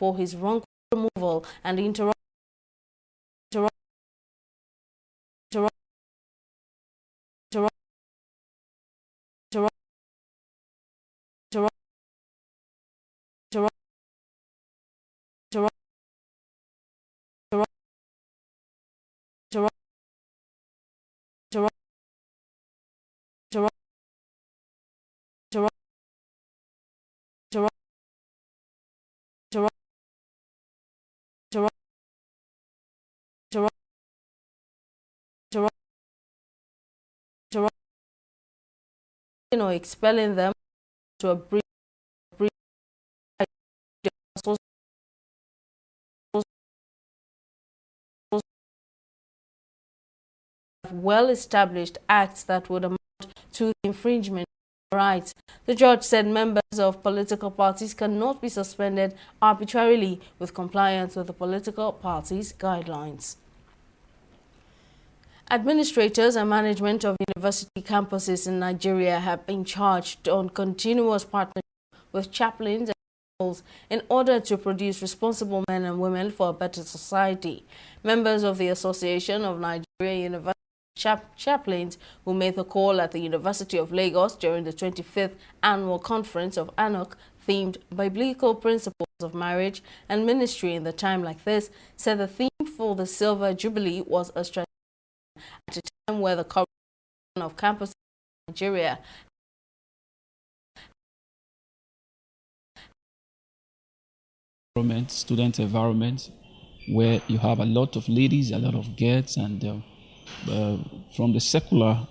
for his wrongful removal and interruption. Expelling them to a brief well-established acts that would amount to infringement of rights. The judge said members of political parties cannot be suspended arbitrarily with compliance with the political parties' guidelines. Administrators and management of university campuses in Nigeria have been charged on continuous partnership with chaplains and schools in order to produce responsible men and women for a better society. Members of the Association of Nigeria University Chaplains, who made the call at the University of Lagos during the 25th annual conference of ANOC, themed Biblical Principles of Marriage and Ministry in the Time Like This, said the theme for the Silver Jubilee was a strategy at a time where the corruption of campuses in Nigeria student environment, where you have a lot of ladies, a lot of girls, and from the secular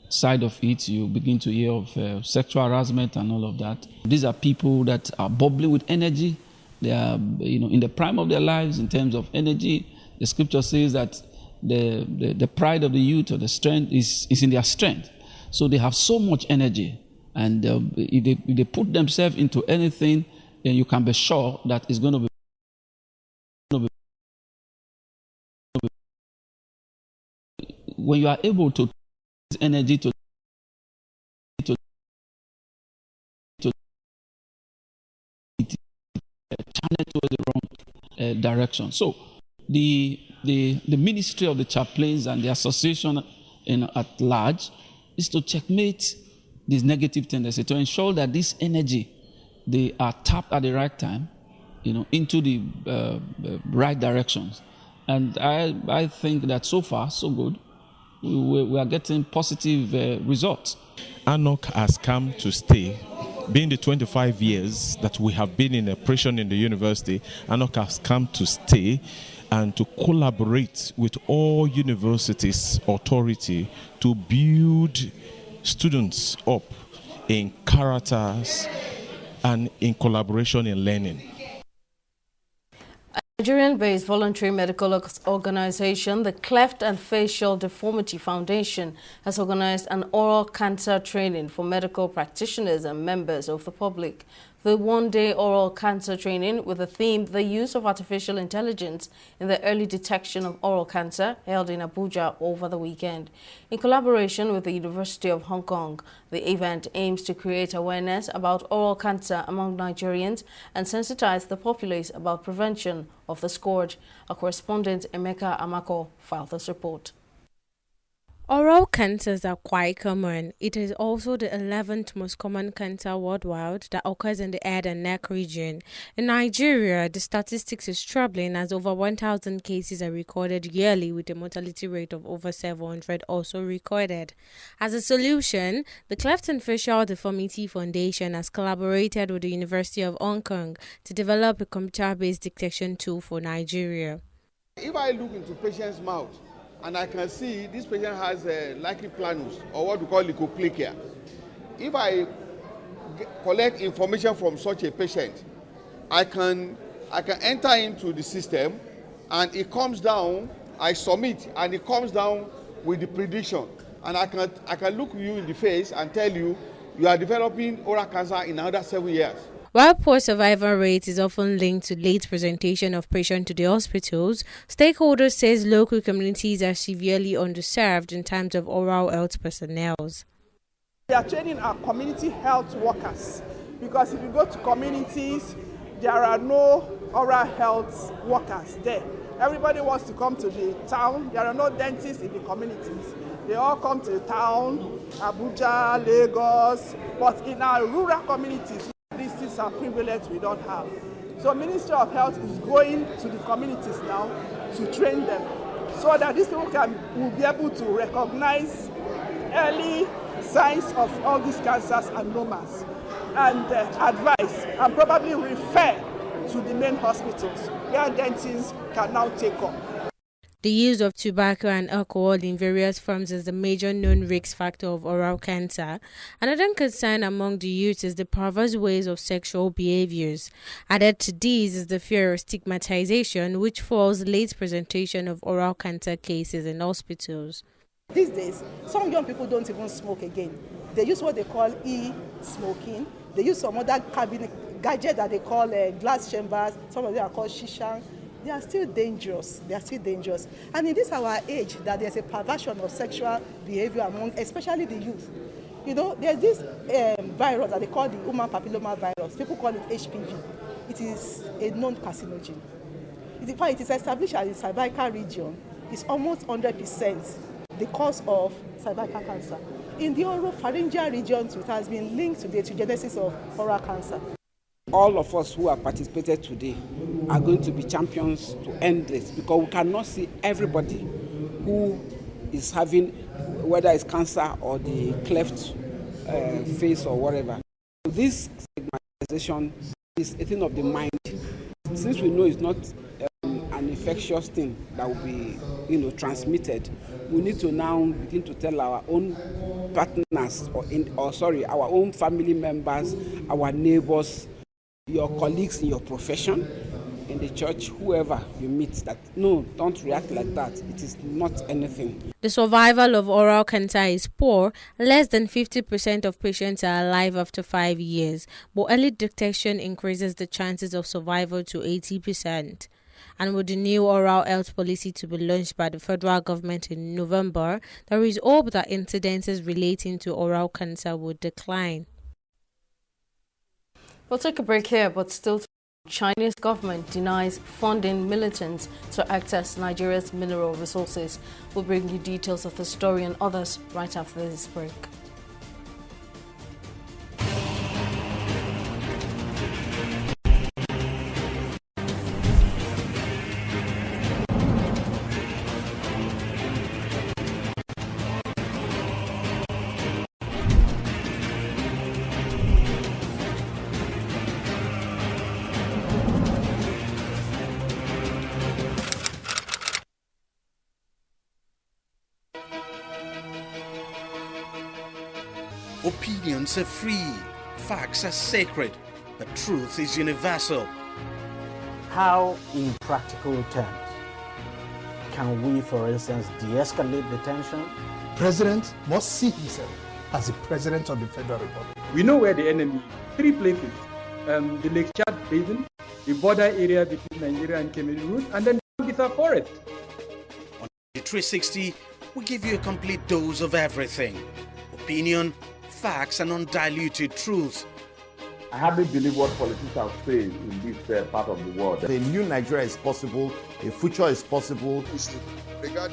side of it, you begin to hear of sexual harassment and all of that. These are people that are bubbling with energy. They are, in the prime of their lives in terms of energy. The scripture says that the pride of the youth or the strength is in their strength. So they have so much energy, and if they put themselves into anything, then you can be sure that it's going to be when you are able to use energy to channel towards the wrong direction. So the ministry of the chaplains and the association at large is to checkmate this negative tendency, to ensure that this energy, they are tapped at the right time, into the right directions. And I think that so far, so good. We are getting positive results. ANOC has come to stay. Being the 25 years that we have been in operation in the university, ANOC has come to stay and to collaborate with all universities' authority to build students up in characters and in collaboration in learning. Nigerian-based voluntary medical organization, the Cleft and Facial Deformity Foundation, has organized an oral cancer training for medical practitioners and members of the public. The one-day oral cancer training with the theme, The Use of Artificial Intelligence in the Early Detection of Oral Cancer, held in Abuja over the weekend. In collaboration with the University of Hong Kong, the event aims to create awareness about oral cancer among Nigerians and sensitize the populace about prevention of the scourge. Our correspondent Emeka Amako filed this report. Oral cancers are quite common. It is also the 11th most common cancer worldwide that occurs in the head and neck region. In Nigeria, the statistics is troubling as over 1,000 cases are recorded yearly, with a mortality rate of over 700 also recorded. As a solution, the Cleft and Facial Deformity Foundation has collaborated with the University of Hong Kong to develop a computer-based detection tool for Nigeria. If I look into patient's mouth, and I can see this patient has a likely planus, or what we call leukoplakia. If I collect information from such a patient, I can enter into the system, and it comes down. I submit, and it comes down with the prediction, and I can look you in the face and tell you are developing oral cancer in another 7 years. While poor survival rate is often linked to late presentation of patients to the hospitals, stakeholders says local communities are severely underserved in terms of oral health personnel. We are training our community health workers, because if you go to communities, there are no oral health workers there. Everybody wants to come to the town. There are no dentists in the communities. They all come to the town, Abuja, Lagos, but in our rural communities, these things are privileged we don't have. So Ministry of Health is going to the communities now to train them so that these people will be able to recognize early signs of all these cancers and nomas and advise and probably refer to the main hospitals where dentists can now take up. The use of tobacco and alcohol in various forms is the major known risk factor of oral cancer. Another concern among the youth is the perverse ways of sexual behaviors. Added to these is the fear of stigmatization, which follows late presentation of oral cancer cases in hospitals. These days, some young people don't even smoke again. They use what they call e-smoking. They use some other gadget that they call glass chambers. Some of them are called shisha. They are still dangerous. And in this our age, that there's a perversion of sexual behavior among, especially the youth. You know, there's this virus that they call the human papilloma virus. People call it HPV. It is a known carcinogen. In fact, it is established as the cervical region. It's almost 100% the cause of cervical cancer. In the oropharyngeal regions, it has been linked to the genesis of oral cancer. All of us who have participated today are going to be champions to end this, because we cannot see everybody who is having, whether it's cancer or the cleft face or whatever. This stigmatization is a thing of the mind. Since we know it's not an infectious thing that will be, transmitted, we need to now begin to tell our own partners our own family members, our neighbors, your colleagues in your profession, in the church, whoever you meet, that no, don't react like that. It is not anything. The survival of oral cancer is poor. Less than 50% of patients are alive after 5 years, but early detection increases the chances of survival to 80%. And with the new oral health policy to be launched by the federal government in November, there is hope that incidences relating to oral cancer will decline. We'll take a break here, but still, Chinese government denies funding militants to access Nigeria's mineral resources. We'll bring you details of the story and others right after this break. Opinions are free, facts are sacred, but truth is universal. How, in practical terms, can we, for instance, de-escalate the tension? President must see himself as the President of the Federal Republic. We know where the enemy is. 3 places. The Lake Chad Basin, the border area between Nigeria and Cameroon, and then the forest. On TV360, we give you a complete dose of everything. Opinion, facts and undiluted truth. I hardly believe what politicians are saying in this part of the world. A new Nigeria is possible, a future is possible.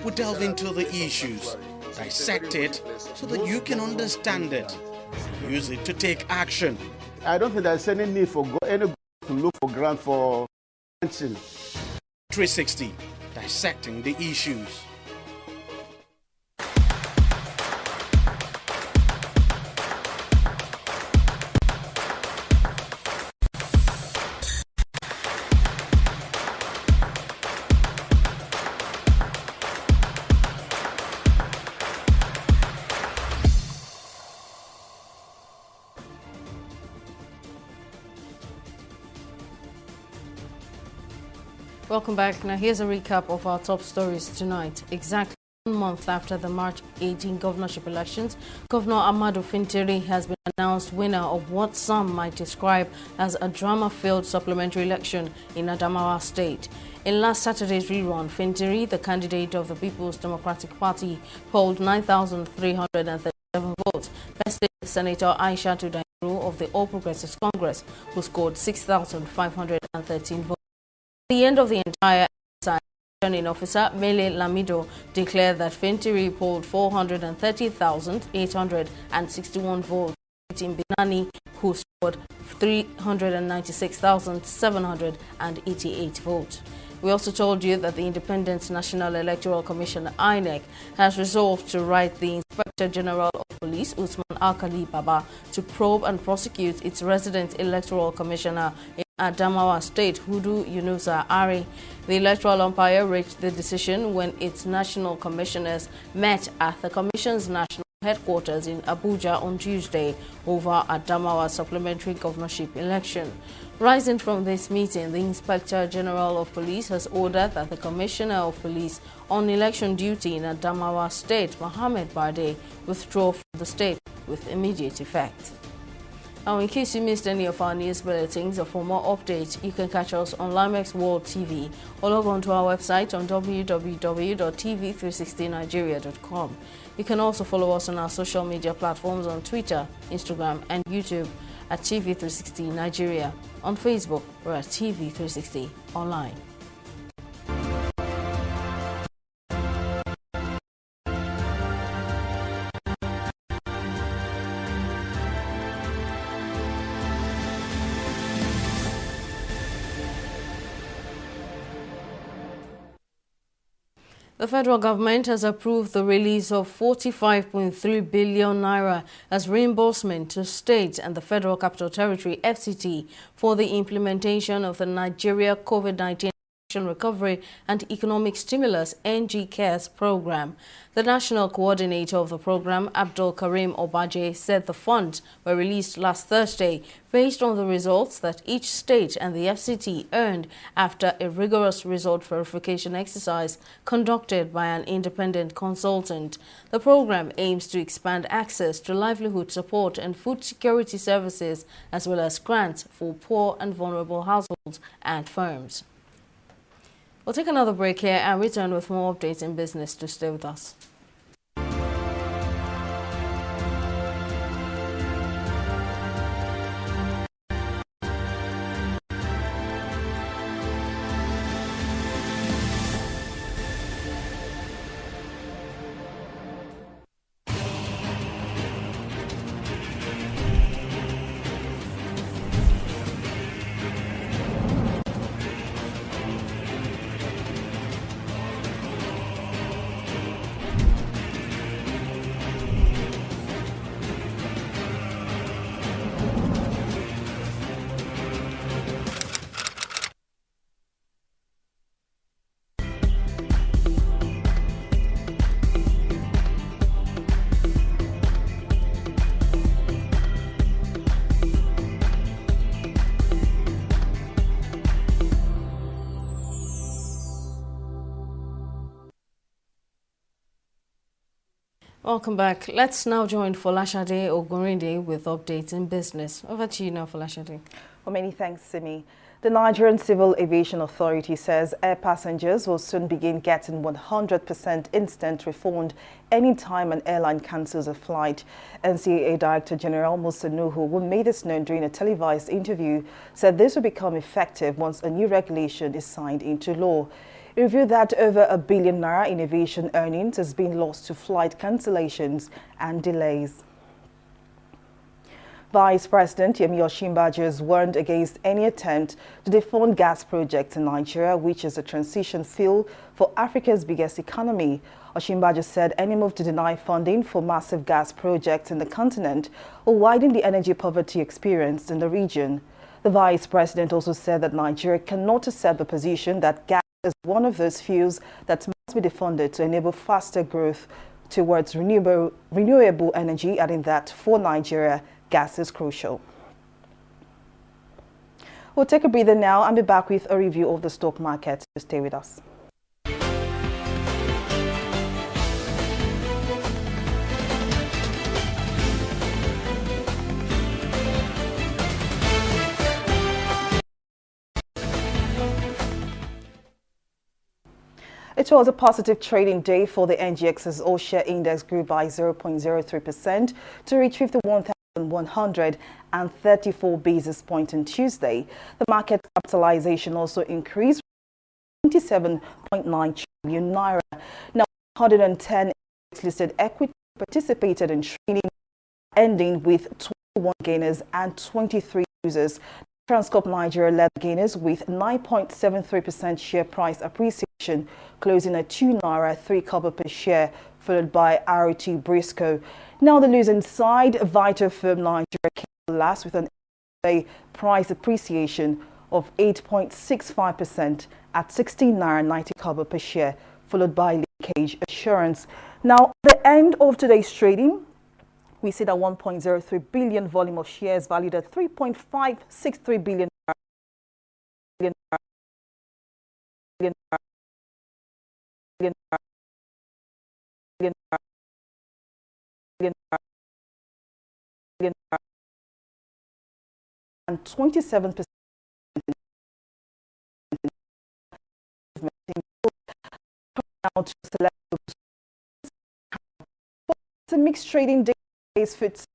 We delve into the issues, dissect it so that you can understand it, use it to take action. I don't think there's any need for any to look for grant for pension. 360, dissecting the issues. Welcome back. Now here's a recap of our top stories tonight. Exactly 1 month after the March 18 governorship elections, Governor Ahmadu Fintiri has been announced winner of what some might describe as a drama-filled supplementary election in Adamawa State. In last Saturday's rerun, Fintiri, the candidate of the People's Democratic Party, polled 9,337 votes, besting Senator Aishatu Dairo of the All Progressives Congress, who scored 6,513 votes. At the end of the entire exercise, returning officer Mele Lamido declared that Fintiri polled 430,861 votes, beating Binani, who scored 396,788 votes. We also told you that the Independent National Electoral Commission, INEC, has resolved to write the Inspector General of Police, Usman Alkali Baba, to probe and prosecute its resident electoral commissioner in Adamawa State, Hudu Yunusa Ari. The electoral umpire reached the decision when its national commissioners met at the commission's national headquarters in Abuja on Tuesday over Adamawa supplementary governorship election. Rising from this meeting, the Inspector General of Police has ordered that the Commissioner of Police on election duty in Adamawa State, Mohammed Bade, withdraw from the state with immediate effect. Now, in case you missed any of our news bulletins or for more updates, you can catch us on Limex World TV or log on to our website on www.tv360nigeria.com. You can also follow us on our social media platforms on Twitter, Instagram, and YouTube at TV360 Nigeria. On Facebook, we're at TV360 Online. The federal government has approved the release of 45.3 billion naira as reimbursement to states and the Federal Capital Territory (FCT) for the implementation of the Nigeria COVID-19 Recovery and Economic Stimulus (NG Cares) program. The national coordinator of the program, Abdul Karim Obaje, said the funds were released last Thursday based on the results that each state and the FCT earned after a rigorous result verification exercise conducted by an independent consultant. The program aims to expand access to livelihood support and food security services, as well as grants for poor and vulnerable households and firms. We'll take another break here and return with more updates in business. To stay with us. Welcome back. Let's now join Folashade Ogorinde with updates in business. Over to you now, Folashade. Well, many thanks, Simi. The Nigerian Civil Aviation Authority says air passengers will soon begin getting 100% instant refund anytime an airline cancels a flight. NCAA Director General Musa Nuhu, who made this known during a televised interview, said this will become effective once a new regulation is signed into law. It revealed that over R1 billion in aviation earnings has been lost to flight cancellations and delays. Vice President Yemi Osinbajo has warned against any attempt to defund gas projects in Nigeria, which is a transition fuel for Africa's biggest economy. Osinbajo said any move to deny funding for massive gas projects in the continent will widen the energy poverty experienced in the region. The Vice President also said that Nigeria cannot accept the position that gas is one of those fuels that must be defunded to enable faster growth towards renewable energy, adding that for Nigeria, gas is crucial. We'll take a breather now and be back with a review of the stock market. So stay with us. It was a positive trading day for the NGX's all-share index grew by 0.03% to reach 51,000. 134 basis points on Tuesday. The market capitalization also increased 27.9 trillion naira. Now, 110 listed equity participated in trading, ending with 21 gainers and 23 losers. Transcorp Nigeria led gainers with 9.73% share price appreciation, closing at 2 naira 3 kobo per share, followed by ROT Briscoe. Now the losing side, Vitafoam Nigeria came last with an price appreciation of 8.65% at 16 naira 90 kobo per share, followed by Linkage Assurance. Now, at the end of today's trading, we see that 1.03 billion volume of shares valued at 3.563 billion and 27% now to select. It's a mixed trading days fits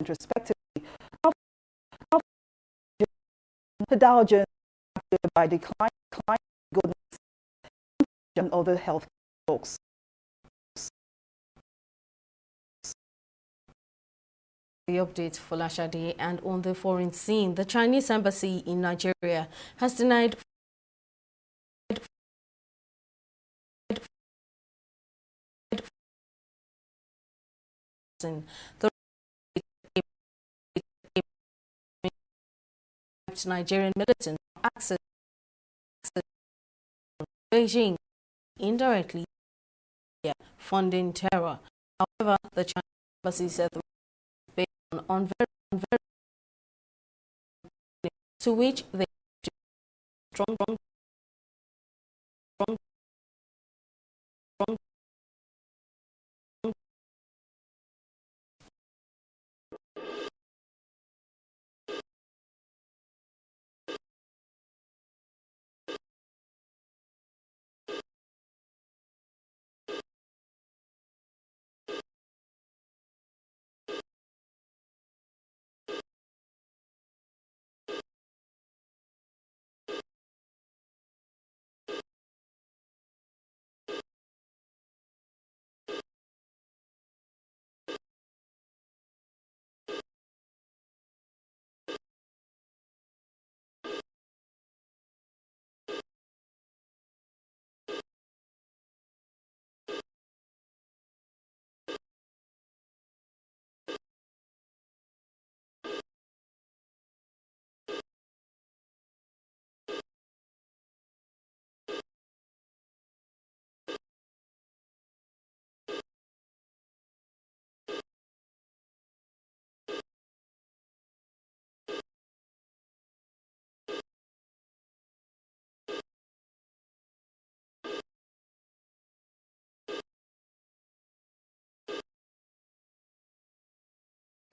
respectively. The Dow Jones by decline Goldman and other health stocks. The update for Lashade, and on the foreign scene, the Chinese embassy in Nigeria has denied the Nigerian militants access to Beijing indirectly funding terror. However, the Chinese embassy said the based on very to which they strong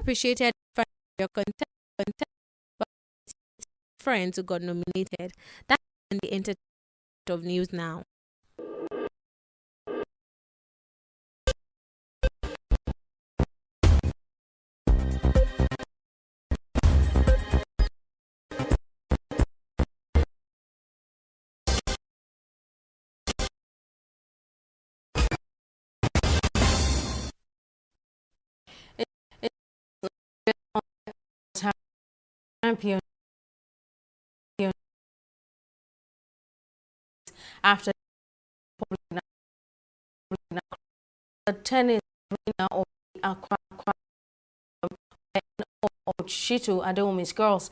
Appreciated for your content, but friends who got nominated. That's the entertainment of news now. Champion after the tennis winner of Accra Shitu Adeomi's girls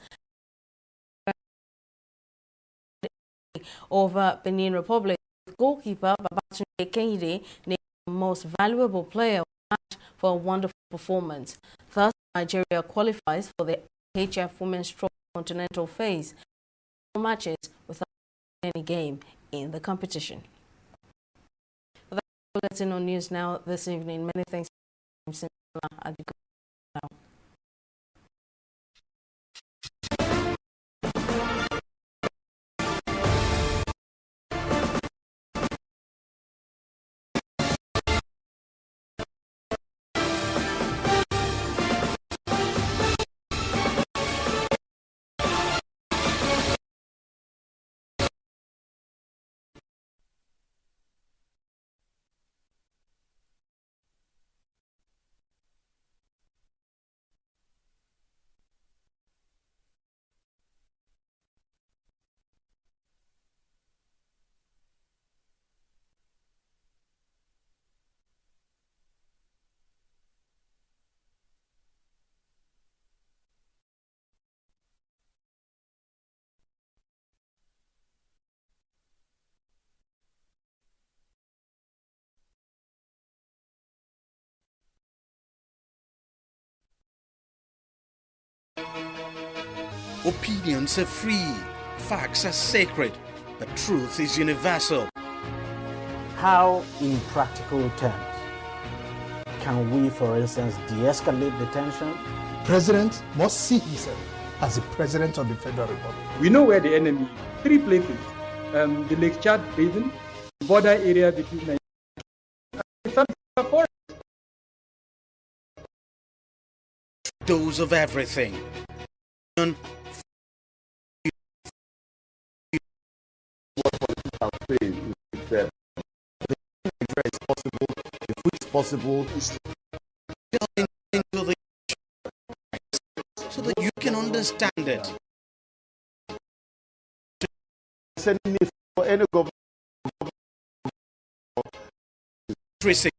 over Benin Republic. Goalkeeper Babatunde Kehinde named the most valuable player for a wonderful performance. Thus, Nigeria qualifies for the HF Women's Trophy Continental Phase. 4 matches without any game in the competition. That's the bulletin on news now this evening. Many thanks. Opinions are free, facts are sacred, but truth is universal. How, in practical terms, can we, for instance, de-escalate the tension? President must see himself as the President of the Federal Republic. We know where the enemy is. 3 places. The Lake Chad Basin, the border area between Nigeria and some forest. Dose of everything. What politicians say is that Nigeria is possible, if it's possible, so that you can understand it. Sending it for any government. 360.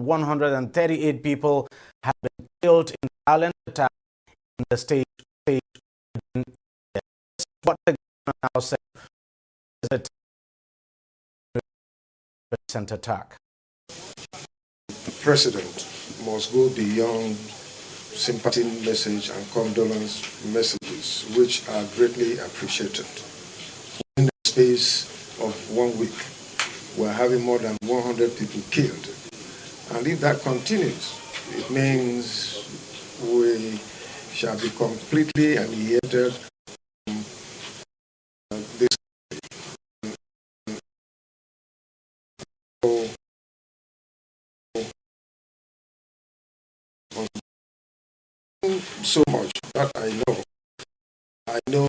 138 people have been killed in violent attacks in the state. What the government now said is a 10% attack. The president must go beyond sympathy message and condolence messages, which are greatly appreciated. In the space of 1 week, we're having more than 100 people killed. And if that continues, it means we shall be completely annihilated from this. So much that I know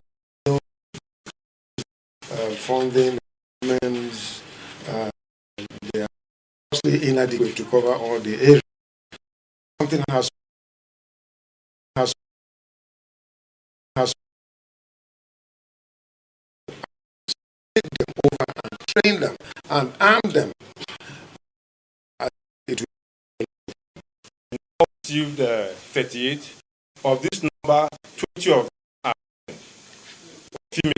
funding means they are mostly inadequate to cover all the areas. Something has take them over and train them and arm them. It will received 38. Of this number, 20 of them are female,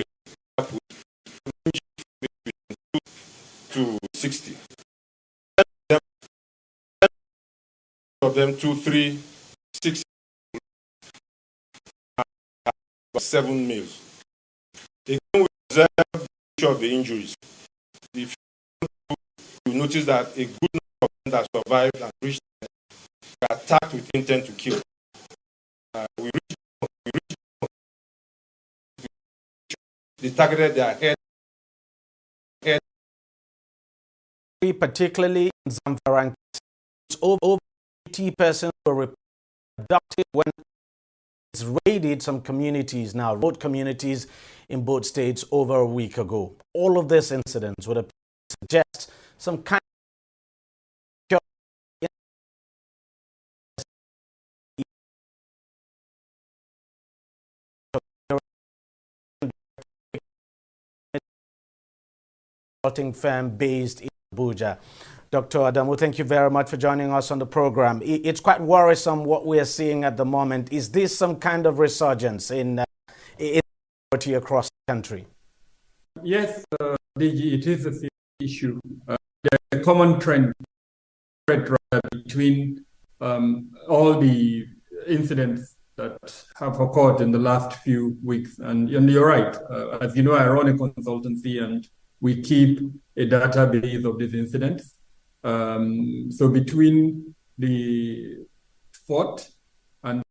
to 60. Of them, 2, 3, 6, 7 males. Again, we observe the nature of the injuries. If you notice that a good number of them that survived and reached were attacked with intent to kill. They targeted their head. Particularly in Zamfara, over 80 persons were abducted when it's raided some communities now, remote communities in both states over a week ago. All of these incidents would suggest some kind consulting firm based in Abuja. Dr. Adamu, thank you very much for joining us on the program. It's quite worrisome what we are seeing at the moment. Is this some kind of resurgence in poverty across the country? Yes, DG, it is a serious issue. There's a common trend between all the incidents that have occurred in the last few weeks. And you're right. As you know, I run a consultancy and we keep a database of these incidents. So between the 4th and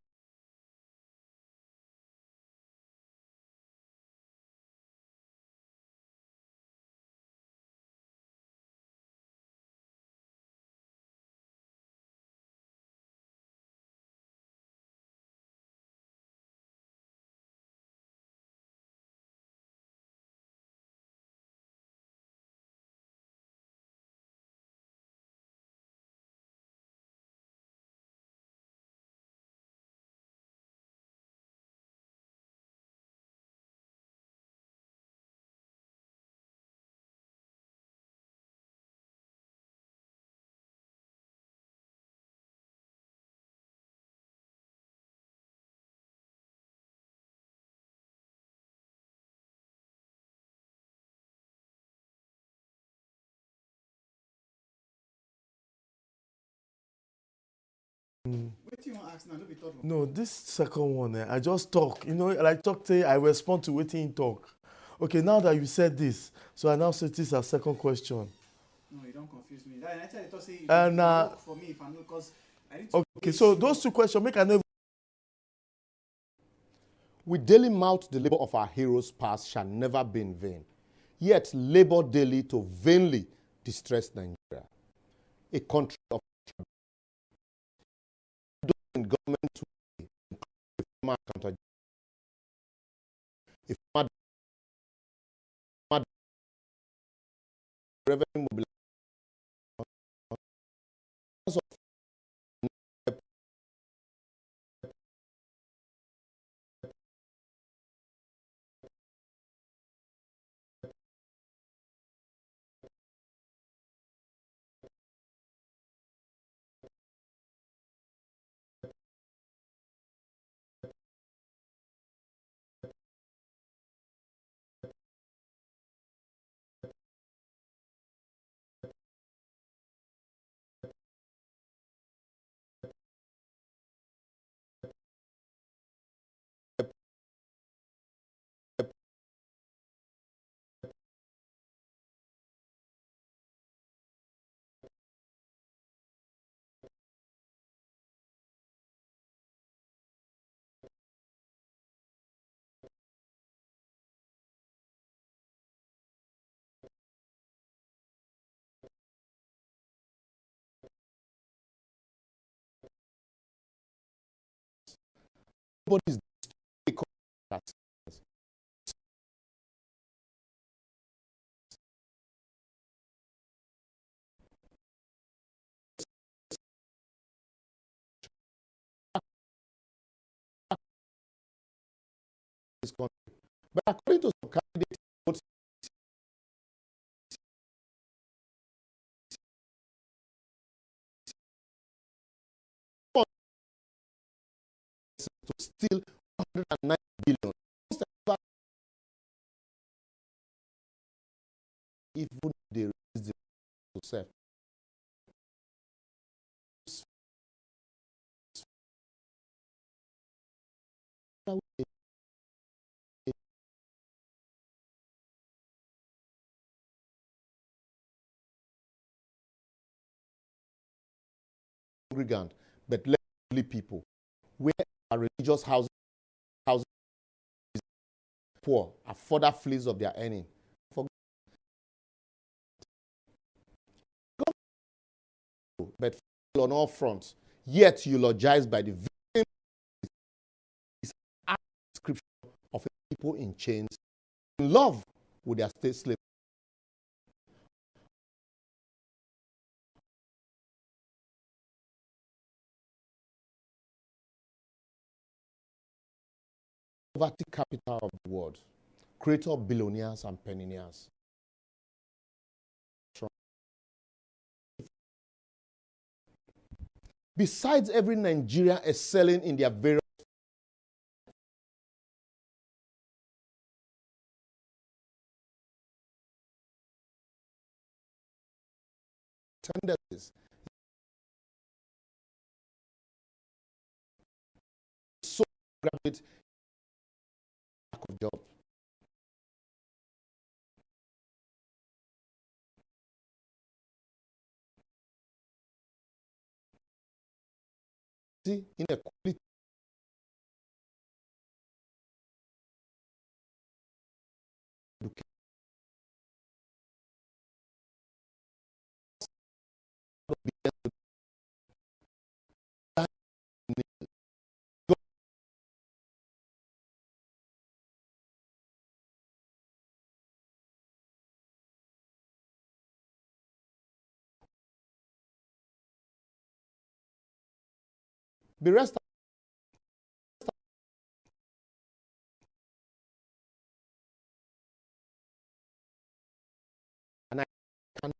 No, this second one, I just talk. You know, like talk to I respond to waiting in talk. Okay, now that you said this, so I now say this as second question. No, you don't confuse me. I tell you to say And for me if I know because I need to okay, so those two questions make an. We daily mouth the labor of our heroes past shall never be in vain, yet labor daily to vainly distress Nigeria, a country of government to revenue mobilization Nobody's this country. But according to some candidates, to steal 109 billion. Even they raise the to serve. Congregant, but let people where our religious houses poor are further fleas of their earning. But on all fronts, yet eulogized by the victim is a description of people in chains, in love with their state slaves. Poverty capital of the world, creator of billionaires and pensionaires. Besides every Nigerian excelling in their various tendencies, so graduate lack of jobs. Inequality. Be rest and I cannot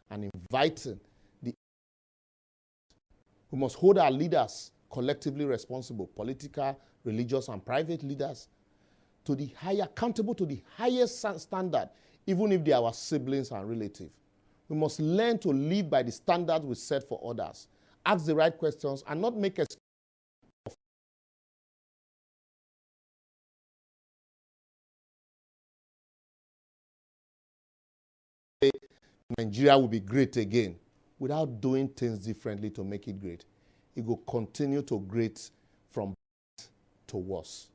and inviting the we must hold our leaders collectively responsible, political, religious, and private leaders, to the higher, accountable to the highest standard, even if they are our siblings and relatives. We must learn to live by the standards we set for others, ask the right questions, and not make excuses. Nigeria will be great again without doing things differently to make it great. It will continue to great from bad to worse.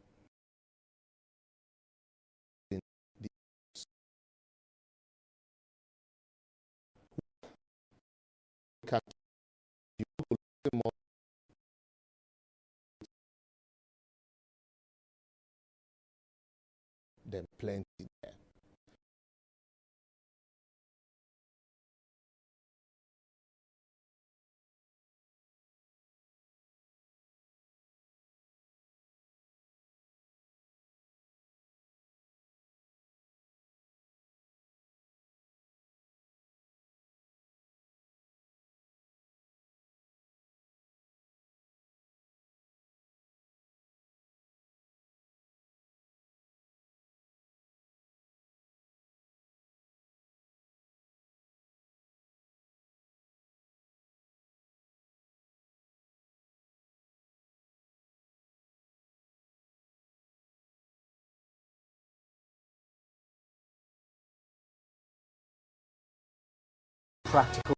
Then plenty there. Practical.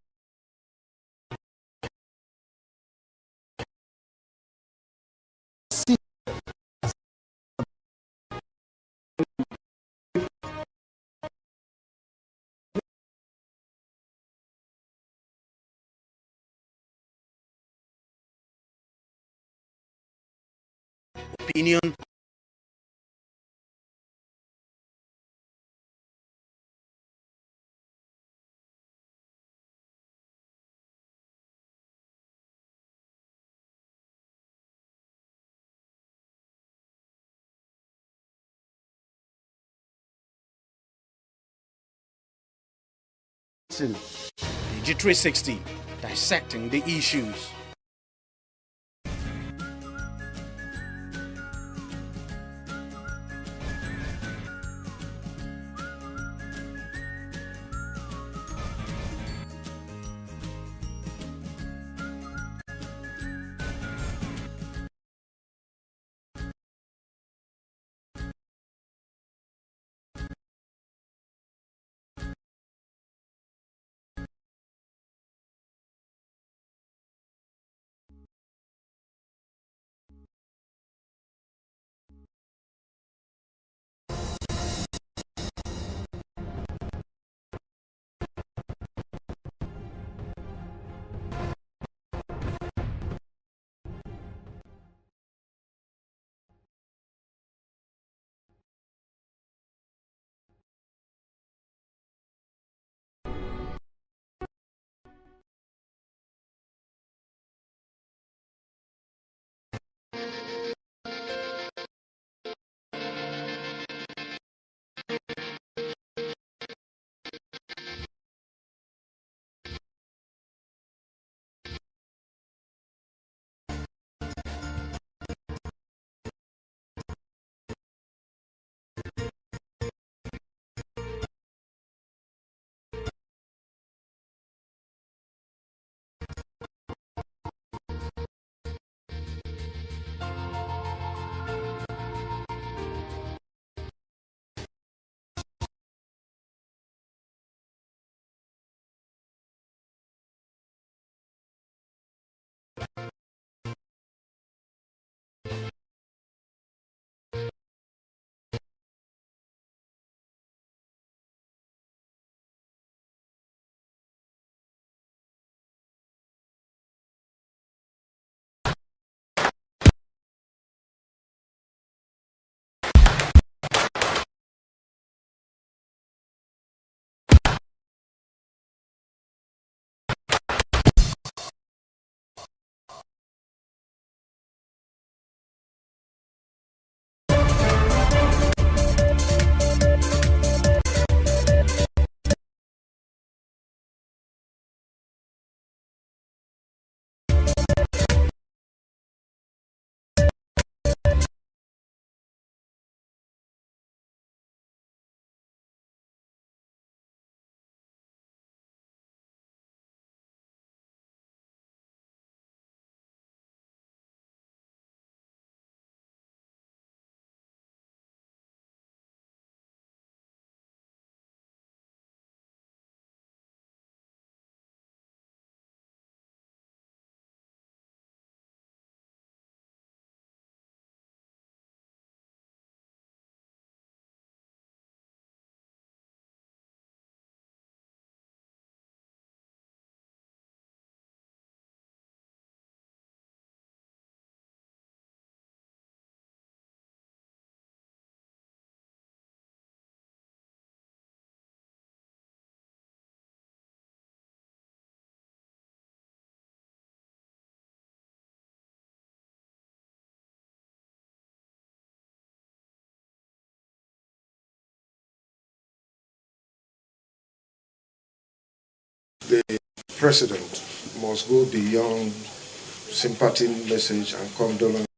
Opinion, TV360, dissecting the issues. The president must go beyond sympathy message and condolence.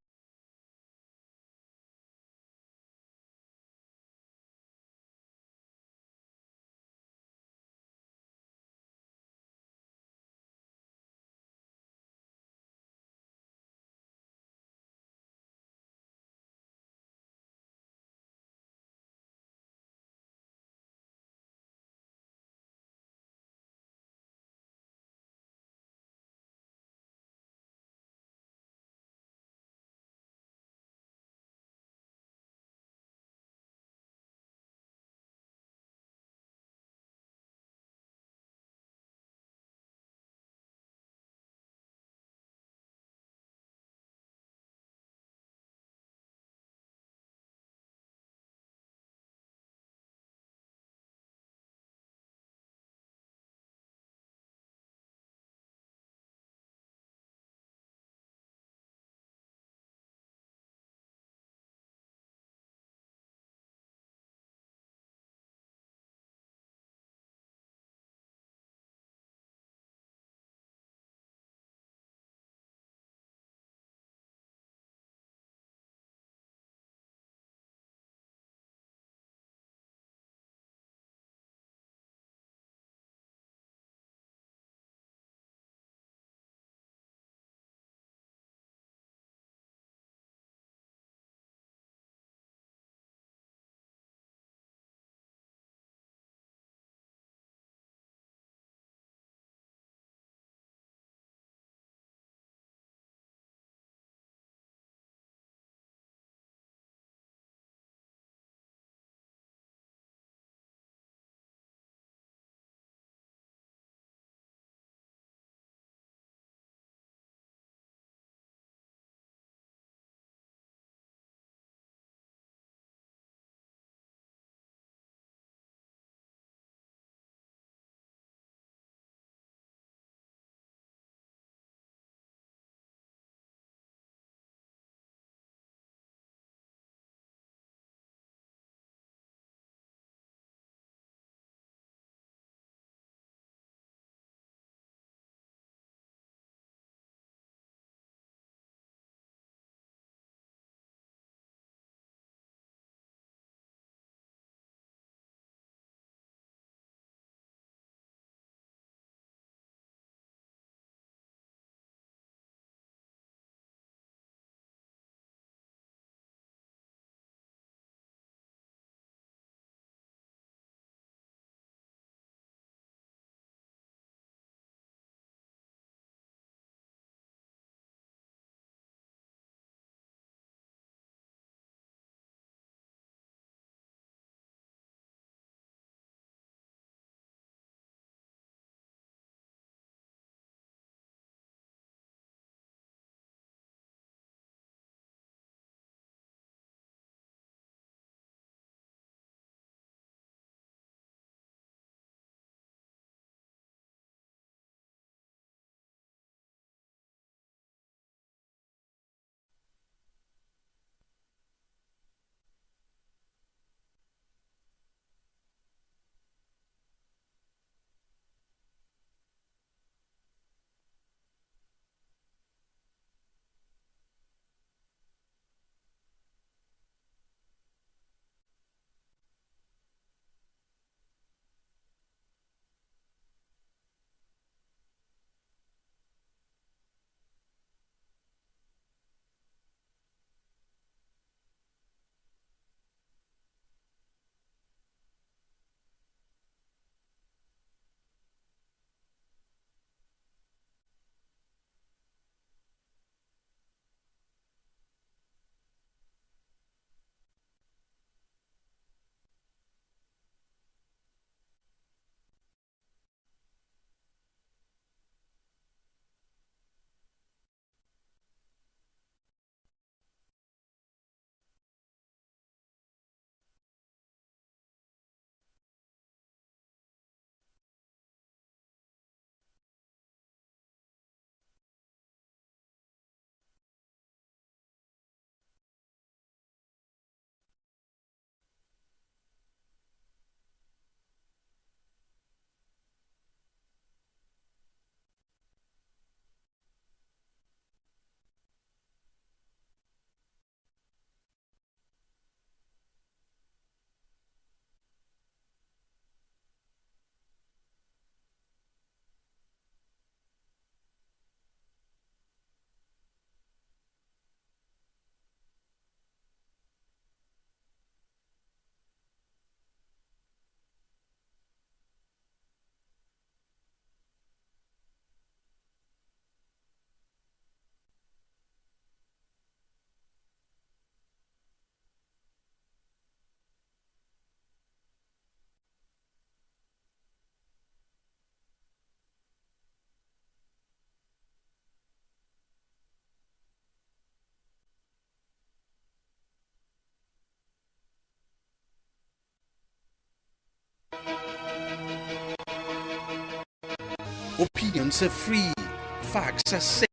Opinions are free. Facts are safe.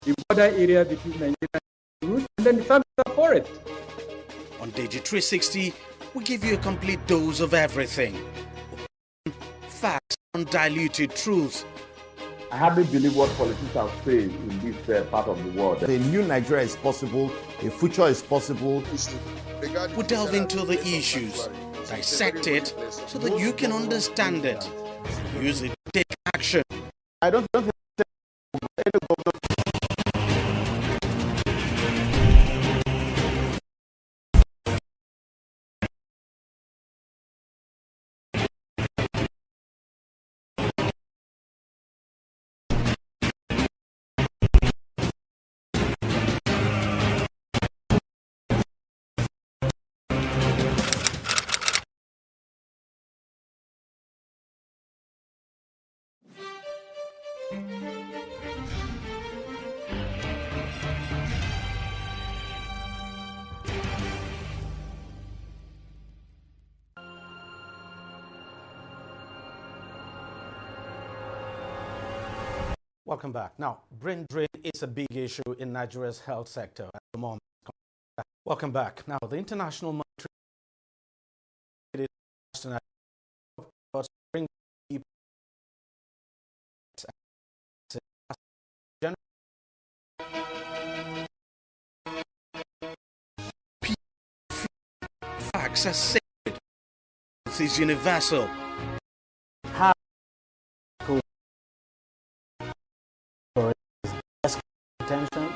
The border area between Nigeria and Cameroon, and then the families are for it. On TV360, we give you a complete dose of everything. Facts, undiluted truth. I hardly believe what politicians say in this part of the world. A new Nigeria is possible, a future is possible. We delve into the issues, dissect it so that you can understand it, use it to take action. I don't think any government. Welcome back. Now, brain drain is a big issue in Nigeria's health sector at the moment. Welcome back. Now, the International Monetary bring people Facts are sacred. This is universal. How attention.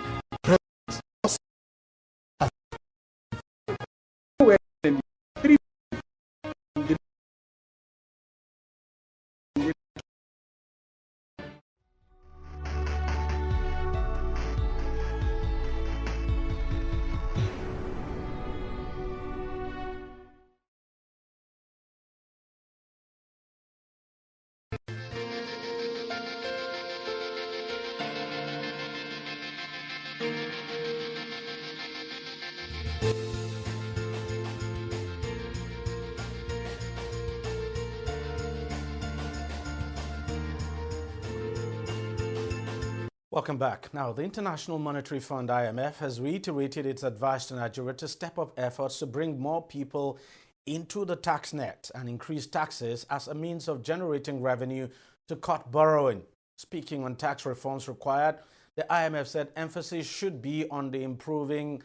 Welcome back. Now, the International Monetary Fund, IMF, has reiterated its advice to Nigeria to step up efforts to bring more people into the tax net and increase taxes as a means of generating revenue to cut borrowing. Speaking on tax reforms required, the IMF said emphasis should be on improving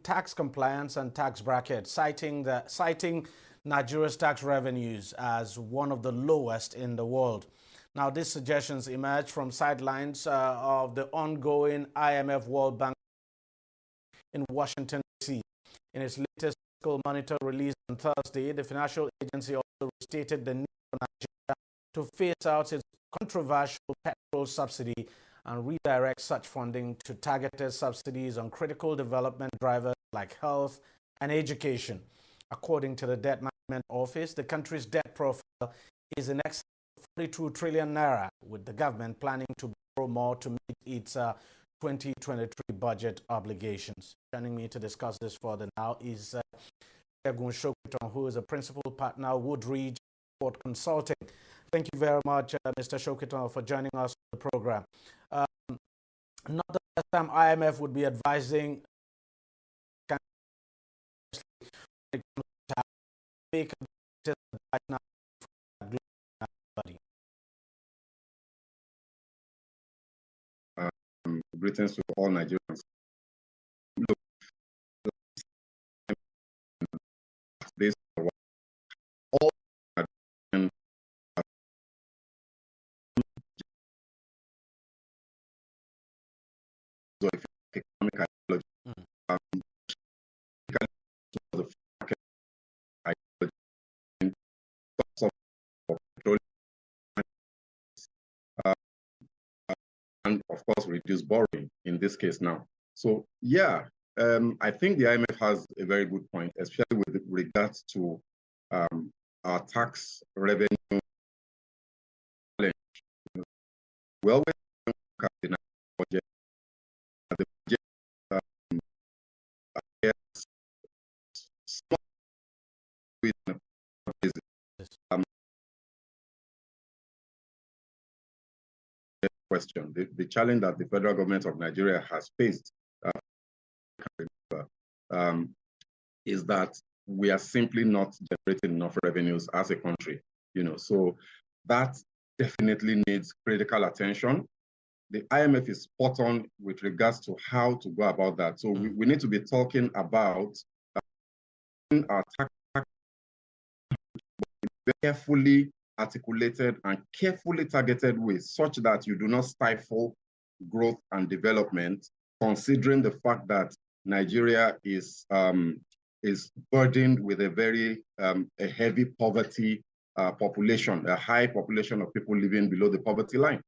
tax compliance and tax brackets, citing Nigeria's tax revenues as one of the lowest in the world. Now, these suggestions emerge from sidelines of the ongoing IMF World Bank in Washington, D.C. In its latest fiscal monitor released on Thursday, the financial agency also stated the need for Nigeria to phase out its controversial petrol subsidy and redirect such funding to targeted subsidies on critical development drivers like health and education. According to the Debt Management Office, the country's debt profile is in excess 42 trillion naira, with the government planning to borrow more to meet its 2023 budget obligations. Joining me to discuss this further now is Segun Shokiton, who is a principal partner, Woodridge Port Consulting. Thank you very much, Mr. Shokiton, for joining us on the program. Not the first time IMF would be advising make now. Greetings to all Nigerians. Look, this all economic ideology. And of course, reduce borrowing in this case now. So yeah, I think the IMF has a very good point, especially with regards to our tax revenue we always look at the budget. The budget small question. The challenge that the federal government of Nigeria has faced is that we are simply not generating enough revenues as a country. So that definitely needs critical attention. The IMF is spot on with regards to how to go about that. So we need to be talking about our tax carefully articulated and carefully targeted ways, such that you do not stifle growth and development, considering the fact that Nigeria is burdened with a very a heavy poverty population, a high population of people living below the poverty line.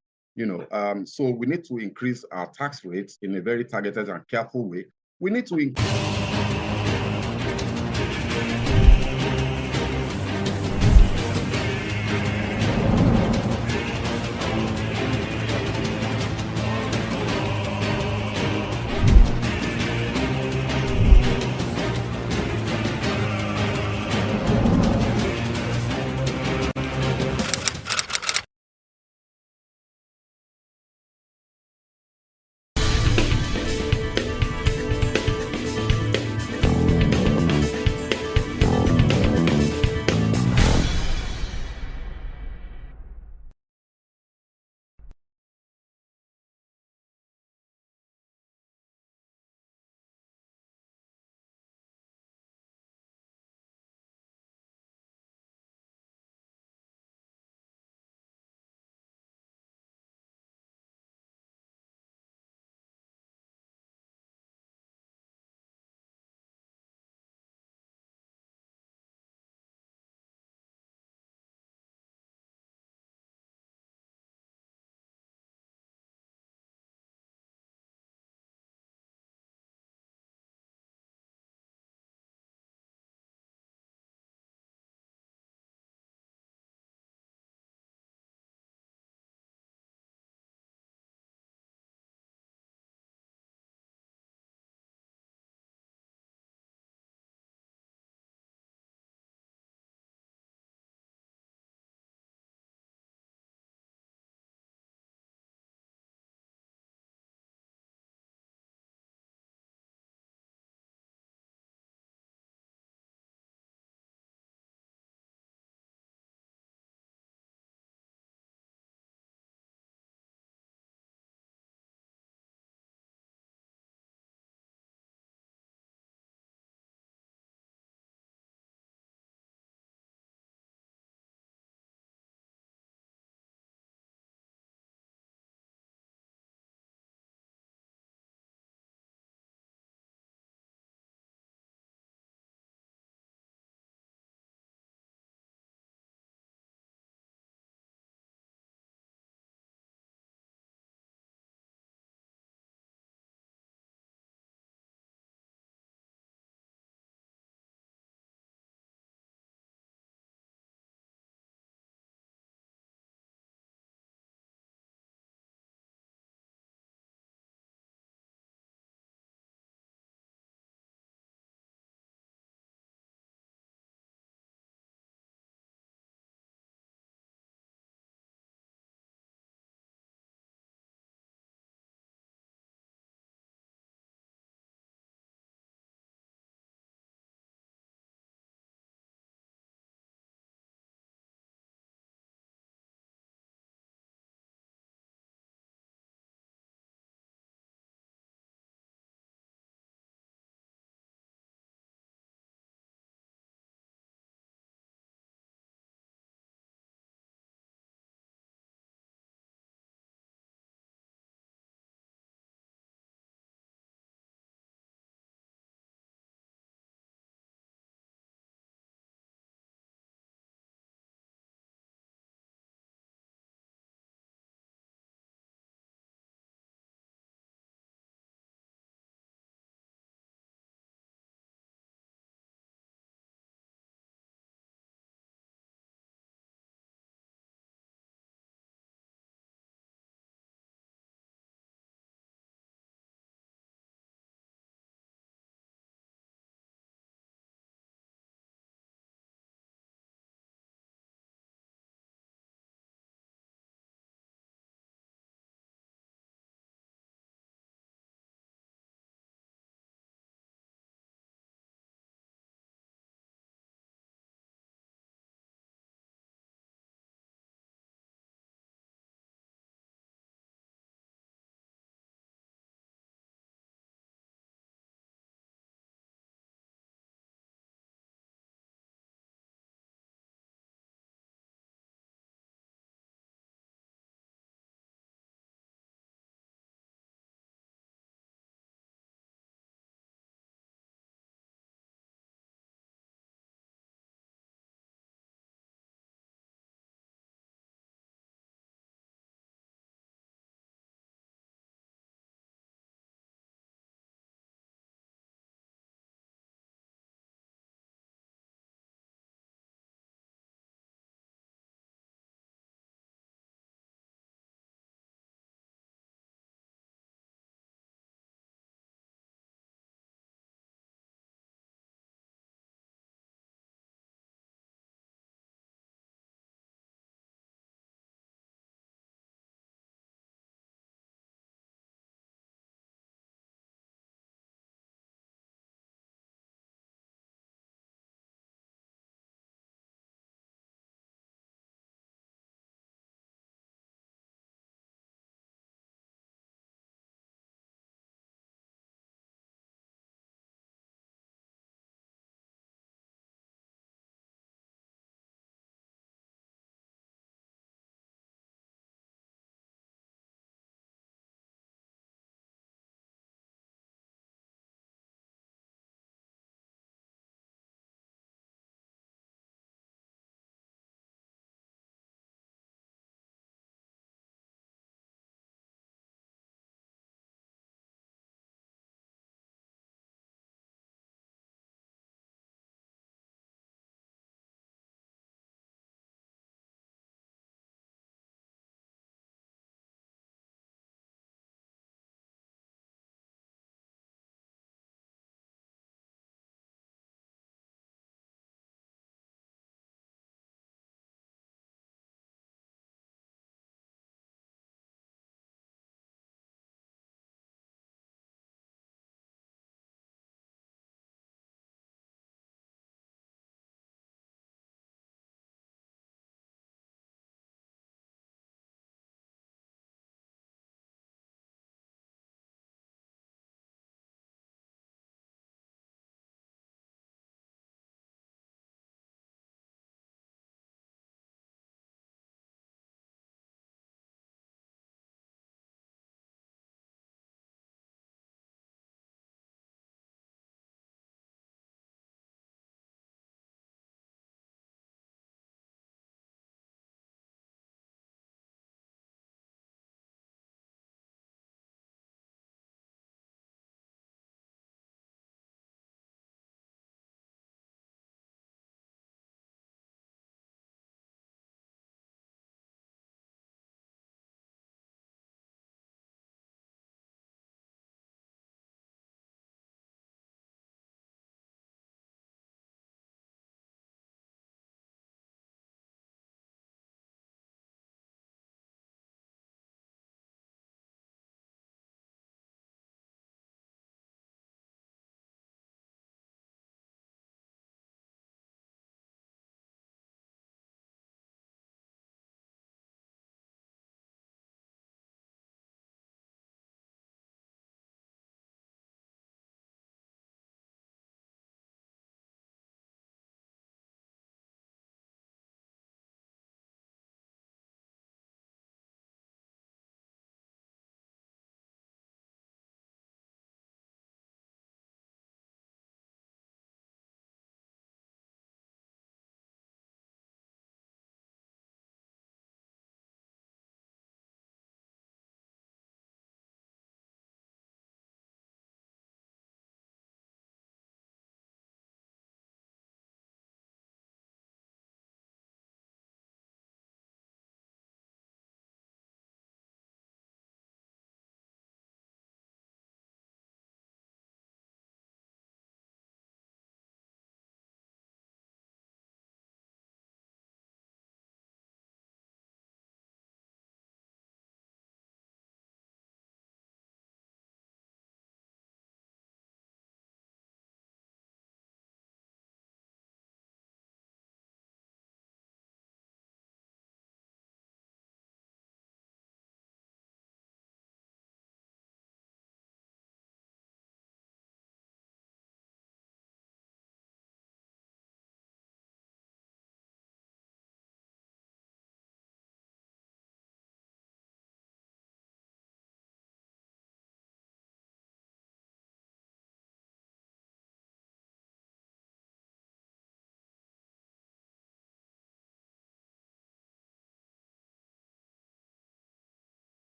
So we need to increase our tax rates in a very targeted and careful way. We need to increase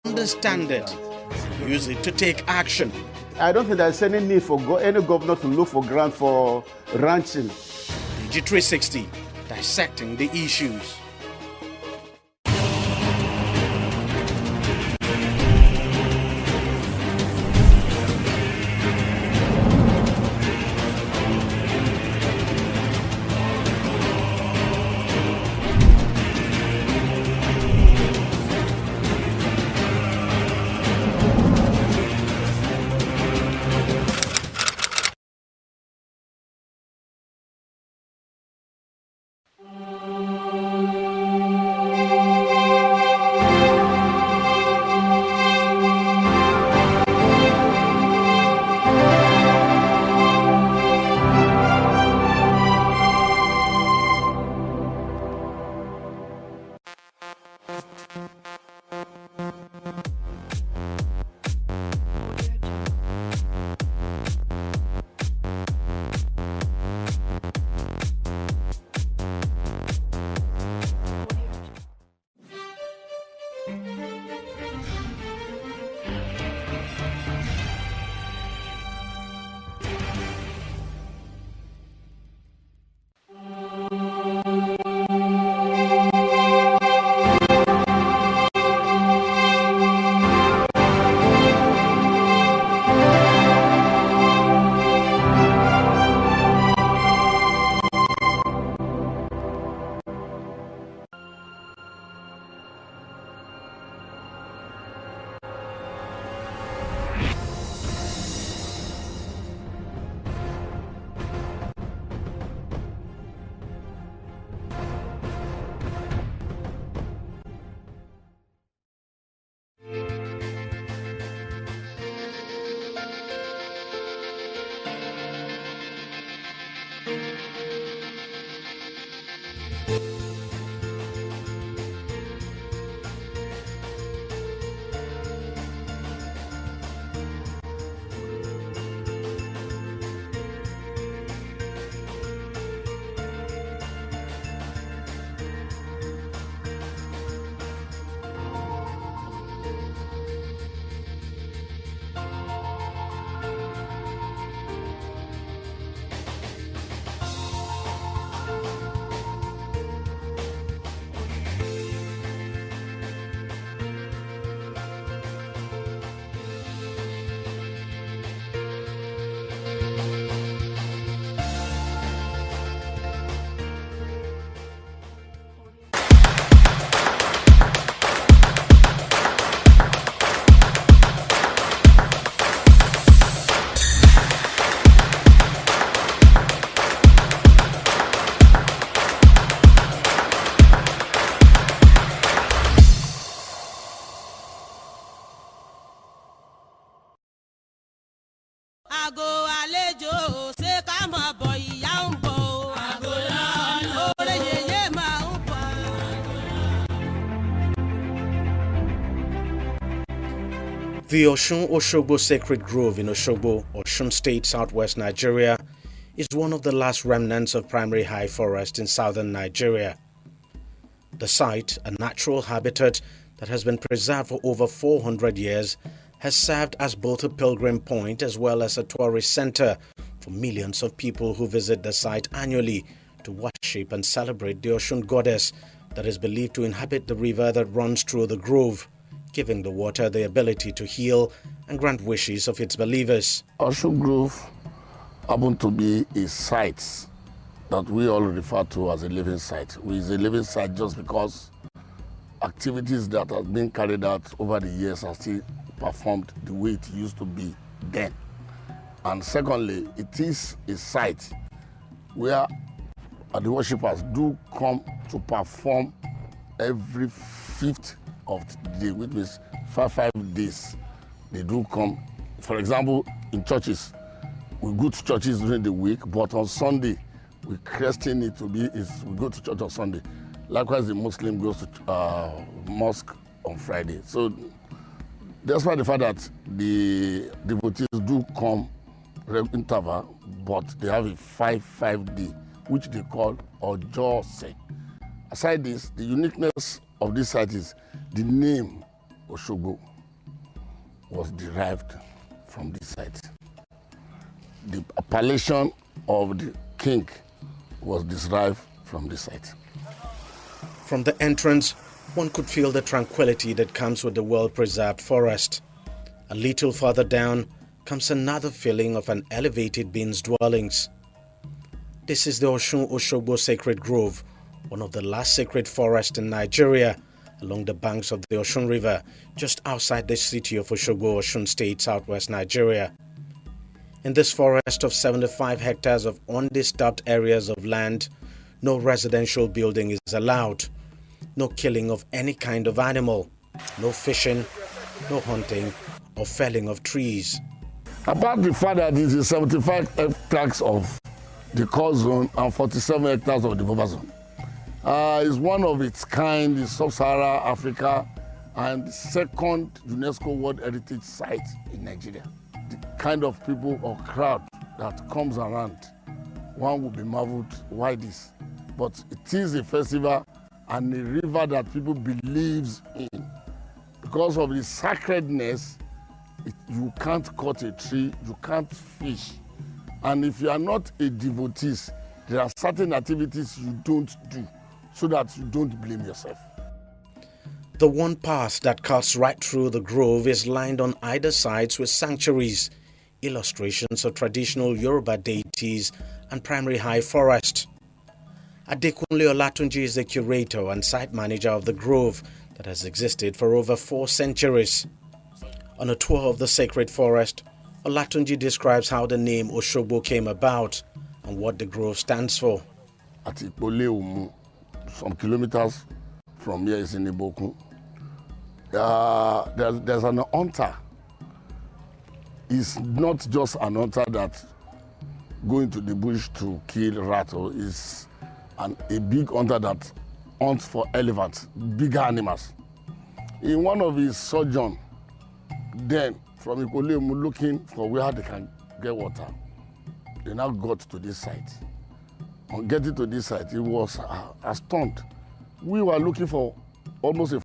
understand it, use it to take action. I don't think there's any need for any governor to look for grant for ranching. TV360, dissecting the issues. The Osun-Osogbo Sacred Grove in Osogbo, Osun State, southwest Nigeria, is one of the last remnants of primary high forest in southern Nigeria. The site, a natural habitat that has been preserved for over 400 years, has served as both a pilgrim point as well as a tourist center for millions of people who visit the site annually to worship and celebrate the Osun goddess that is believed to inhabit the river that runs through the grove, giving the water the ability to heal and grant wishes of its believers. Osun Grove happened to be a site that we all refer to as a living site. It is a living site just because activities that have been carried out over the years are still performed the way it used to be then. And secondly, it is a site where the worshippers do come to perform every 5th of the day, which means 5 days. They do come. For example, in churches, we go to churches during the week, but on Sunday, we christen it to be, we go to church on Sunday. Likewise, the Muslim goes to mosque on Friday. So despite the fact that the devotees do come interval, but they have a 5 day, which they call Ojose. Aside this, the uniqueness of this site is the name Osogbo. was derived from this site. The appellation of the king was derived from this site. From the entrance, one could feel the tranquility that comes with the well-preserved forest. A little further down comes another feeling of an elevated being's dwellings. This is the Osun Osogbo Sacred Grove, one of the last sacred forests in Nigeria, along the banks of the Osun River, just outside the city of Osogbo, Osun State, southwest Nigeria. In this forest of 75 hectares of undisturbed areas of land, no residential building is allowed, no killing of any kind of animal, no fishing, no hunting or felling of trees. Apart the fact that it is 75 hectares of the core zone and 47 hectares of the buffer zone, is one of its kind in sub-Saharan Africa and second UNESCO World Heritage Site in Nigeria. The kind of people or crowd that comes around, one would be marveled why this. But it is a festival and a river that people believes in. Because of the sacredness, you can't cut a tree, you can't fish. And if you are not a devotee, there are certain activities you don't do so that you don't blame yourself. The one path that cuts right through the grove is lined on either sides with sanctuaries, illustrations of traditional Yoruba deities and primary high forest. Adekunle Olatunji is the curator and site manager of the grove that has existed for over 4 centuries. On a tour of the sacred forest, Olatunji describes how the name Osogbo came about and what the grove stands for. At Ipoleumu, some kilometers from here is in Iboku. There's an hunter. It's not just an hunter that going to the bush to kill rattle. It's a big hunter that hunts for elephants, bigger animals. In one of his sojourn, then from Ipoleumu looking for where they can get water, they now got to this site. On getting to this site, he was astounded. We were looking for almost a